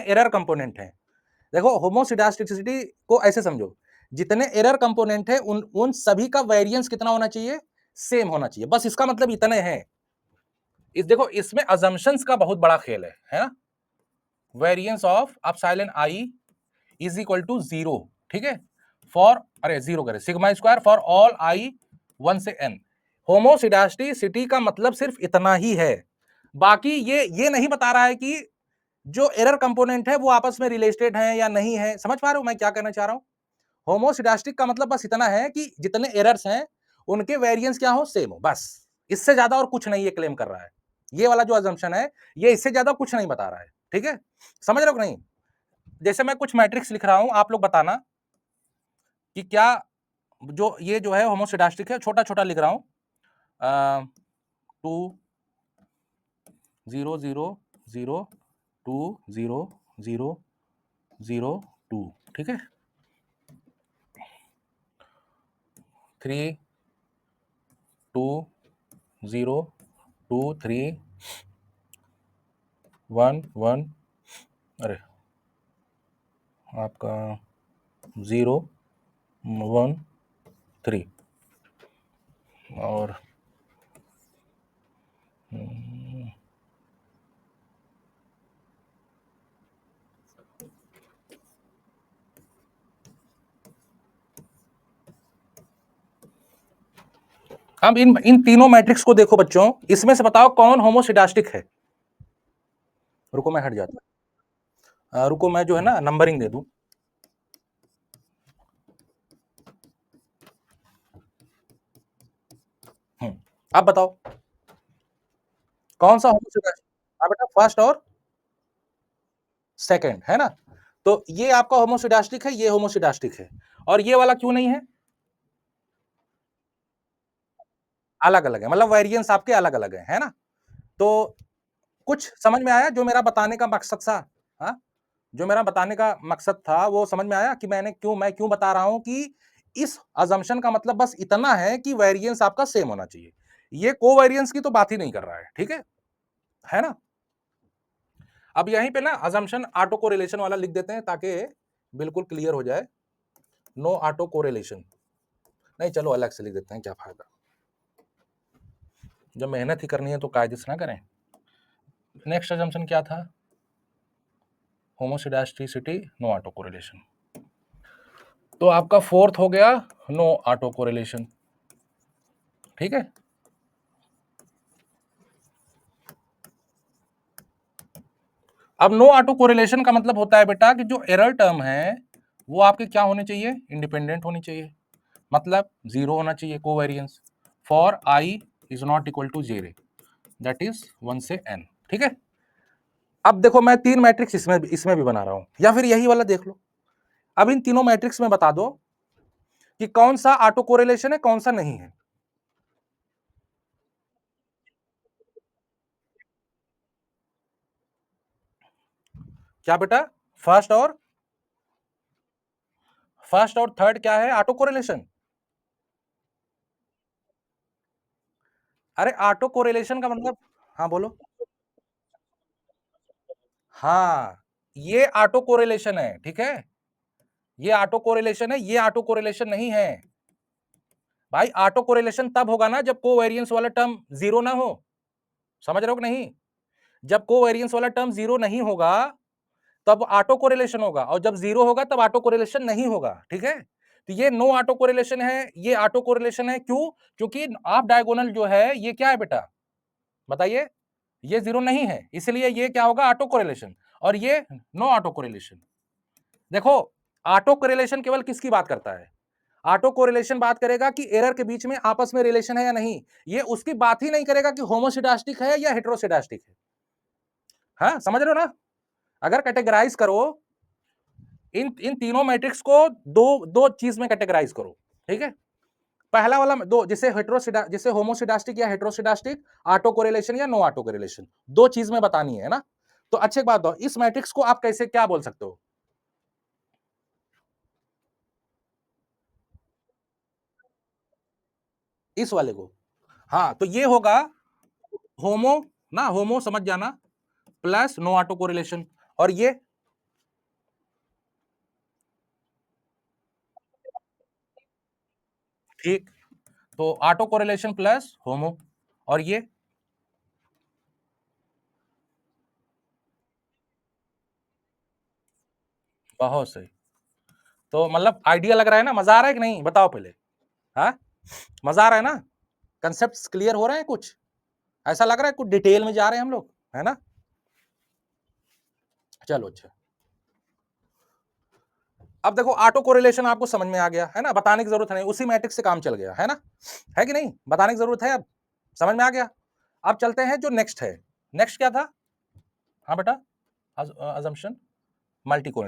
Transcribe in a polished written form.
Error component हैं, देखो होमोसिडास्टिसिटी को ऐसे समझो, जितने एरर कंपोनेंट है उन सभी का वेरिएंस कितना होना चाहिए, सेम होना चाहिए, बस इसका मतलब इतने हैं। देखो इसमें अजम्पशंस का बहुत बड़ा खेल है ना। Variance of epsilon i is equal to 0, ठीक है, फॉर अरे 0 करे sigma square for all i 1 से n। होमोसिडास्टिसिटी का मतलब सिर्फ इतना ही है, बाकी ये नहीं बता रहा है कि जो एरर कंपोनेंट है वो आपस में रिलेटेड हैं या नहीं है। समझ पा रहे हो मैं क्या कहना चाह रहा हूं? होमोसिडास्टिक का मतलब बस इतना है कि जितने एरर्स हैं उनके वेरिएंस क्या हो, सेम हो, बस इससे ज्यादा और कुछ नहीं ये क्लेम कर रहा है। ये वाला जो अजम्पशन है ये इससे ज्यादा कुछ नहीं बता रहा है, ठीक है, समझ रहे हो नहीं? जैसे मैं कुछ मैट्रिक्स लिख रहा हूं, आप लोग बताना कि क्या जो ये जो है होमोसिडास्टिक है, छोटा छोटा लिख रहा हूं, 2 0 0 0 2 0 0 0 2, ठीक है, 3 2 0 2 3 1 1, अरे आपका 0 1 3 और अब इन तीनों मैट्रिक्स को देखो बच्चों, इसमें से बताओ कौन होमोसिडास्टिक है। रुको मैं हट जाता, रुको मैं जो है ना नंबरिंग दे दूं। अब बताओ कौन सा होमोसिडास्टिक? हाँ बेटा, फर्स्ट और सेकंड है ना। तो ये आपका होमोसिडास्टिक है, ये होमोसिडास्टिक है, और ये वाला क्यों नहीं है? अलग अलग है, मतलब वेरिएंस आपके अलग अलग है ना। तो कुछ समझ में आया जो मेरा बताने का मकसद था? हाँ, जो मेरा बताने का मकसद था वो समझ में आया कि मैं क्यों बता रहा हूं कि इस अजम्पशन का मतलब बस इतना है कि वेरिएंस आपका सेम होना चाहिए, ये कोवेरिएंस की तो बात ही नहीं कर रहा है, ठीक है ना। अब यहीं पे ना अजम्पशन ऑटो कोरिलेशन वाला लिख देते हैं ताकि बिल्कुल क्लियर हो जाए। नो ऑटो कोरिलेशन नहीं, चलो अलग से लिख देते हैं, क्या फायदा, जब मेहनत ही करनी है तो कायदे से ना करें। नेक्स्ट अजम्पशन क्या था? होमोसिडास्टिसिटी नो ऑटो कोरिलेशन। तो आपका फोर्थ हो गया नो ऑटो कोरिलेशन, ठीक है। अब नो ऑटो कोरिलेशन का मतलब होता है बेटा कि जो एरर टर्म है वो आपके क्या होने चाहिए, इंडिपेंडेंट होनी चाहिए, मतलब 0 होना चाहिए covariance for i is not equal to 0, that is 1 से n, ठीक है। अब देखो मैं 3 मैट्रिक्स इसमें भी बना रहा हूं, या फिर यही वाला देख लो। अब इन तीनों मैट्रिक्स में बता दो कि कौन सा ऑटो कोरिलेशन है, कौन सा नहीं है। क्या बेटा? फर्स्ट और थर्ड क्या है, ऑटो कोरिलेशन? अरे ऑटो कोरिलेशन का मतलब, हाँ बोलो। हाँ, ये ऑटो कोरिलेशन है, ठीक है, ये ऑटो कोरिलेशन है, ये ऑटो कोरिलेशन नहीं है भाई। ऑटो कोरिलेशन तब होगा ना जब कोवेरिएंस वाला टर्म 0 ना हो, समझ रहे हो कि नहीं? जब कोवेरिएंस वाला टर्म 0 नहीं होगा तब ऑटो कोरिलेशन होगा, और जब 0 होगा तब ऑटो कोरिलेशन नहीं होगा, ठीक है। तो ये नो ऑटो कोरिलेशन है, ये ऑटो कोरिलेशन है, क्यों? क्योंकि ऑफ डायगोनल जो है ये क्या है बेटा, बताइए, ये 0 नहीं है, इसलिए ये क्या होगा, ऑटो कोरिलेशन, और ये नो ऑटो कोरिलेशन। देखो ऑटो कोरिलेशन केवल किसकी बात करता है? ऑटो कोरिलेशन बात करेगा कि एरर के बीच में आपस में रिलेशन है या नहीं, ये उसकी बात ही नहीं करेगा कि होमोसिडास्टिक है या हेटेरोसिडास्टिक है। हाँ, समझ रहे हो ना? अगर कैटेगराइज करो इन इन तीनों मैट्रिक्स को, दो दो चीज में कैटेगराइज करो, ठीक है। पहला वाला दो, जैसे होमोसिडास्टिक या हेटेरोसिडास्टिक, ऑटो कोरिलेशन या नो ऑटो कोरिलेशन, दो चीज में बतानी है ना। तो अच्छी बात दो, इस मैट्रिक्स को आप कैसे क्या बोल सकते हो? इस वाले को, हाँ, तो ये होगा होमो, ना होमो समझ जाना, प्लस नो ऑटो कोरिलेशन, और ये ठीक, तो ऑटो कोरिलेशन प्लस होमो, और ये बहुत सही। तो मतलब आइडिया लग रहा है ना, मजा आ रहा है कि नहीं, बताओ पहले। हाँ, मजा आ रहा है ना, कंसेप्ट क्लियर हो रहे हैं, कुछ ऐसा लग रहा है कुछ डिटेल में जा रहे हैं हम लोग, है ना। चलो अच्छा, अब देखो ऑटो कोरिलेशन आपको समझ में आ गया है ना, बताने की जरूरत नहीं, उसी मैट्रिक्स से काम चल गया है ना, है कि नहीं, बताने की जरूरत है, अब समझ में आ गया। अब चलते हैं जो नेक्स्ट है, नेक्स्ट क्या था, हाँ बेटा, अजम्पशन मल्टी